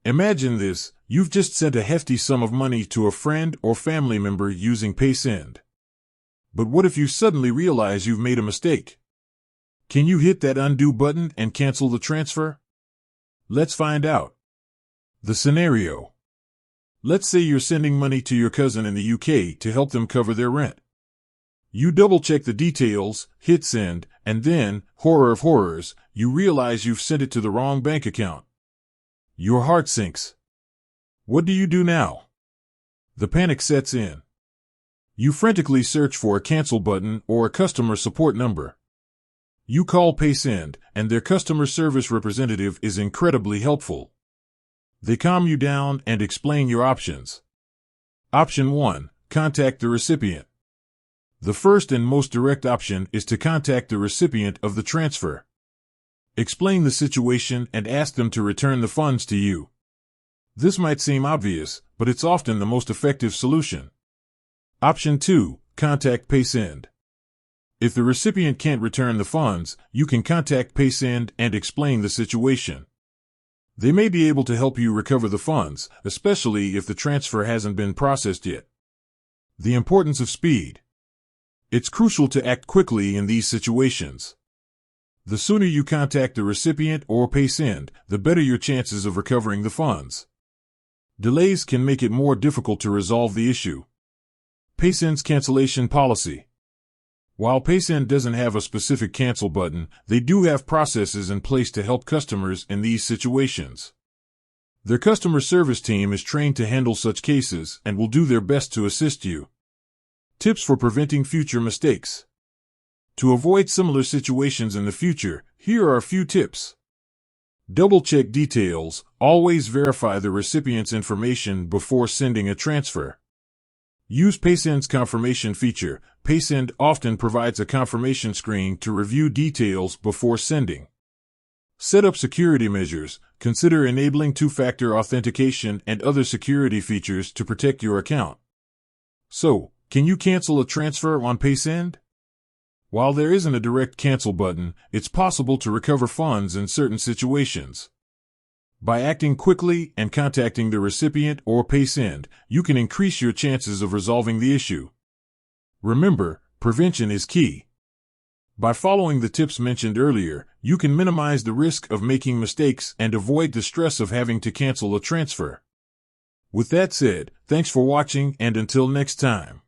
Imagine this, you've just sent a hefty sum of money to a friend or family member using Paysend. But what if you suddenly realize you've made a mistake? Can you hit that undo button and cancel the transfer? Let's find out. The scenario. Let's say you're sending money to your cousin in the UK to help them cover their rent. You double-check the details, hit send, and then, horror of horrors, you realize you've sent it to the wrong bank account. Your heart sinks. What do you do now? The panic sets in. You frantically search for a cancel button or a customer support number. You call Paysend, and their customer service representative is incredibly helpful. They calm you down and explain your options. Option 1. Contact the recipient. The first and most direct option is to contact the recipient of the transfer. Explain the situation and ask them to return the funds to you. This might seem obvious, but it's often the most effective solution. Option 2. Contact Paysend. If the recipient can't return the funds, you can contact Paysend and explain the situation. They may be able to help you recover the funds, especially if the transfer hasn't been processed yet. The importance of speed. It's crucial to act quickly in these situations. The sooner you contact the recipient or Paysend, the better your chances of recovering the funds. Delays can make it more difficult to resolve the issue. Paysend's cancellation policy. While Paysend doesn't have a specific cancel button, they do have processes in place to help customers in these situations. Their customer service team is trained to handle such cases and will do their best to assist you. Tips for preventing future mistakes. To avoid similar situations in the future, here are a few tips. Double-check details. Always verify the recipient's information before sending a transfer. Use Paysend's confirmation feature. Paysend often provides a confirmation screen to review details before sending. Set up security measures. Consider enabling two-factor authentication and other security features to protect your account. So, can you cancel a transfer on Paysend? While there isn't a direct cancel button, it's possible to recover funds in certain situations. By acting quickly and contacting the recipient or Paysend, you can increase your chances of resolving the issue. Remember, prevention is key. By following the tips mentioned earlier, you can minimize the risk of making mistakes and avoid the stress of having to cancel a transfer. With that said, thanks for watching and until next time.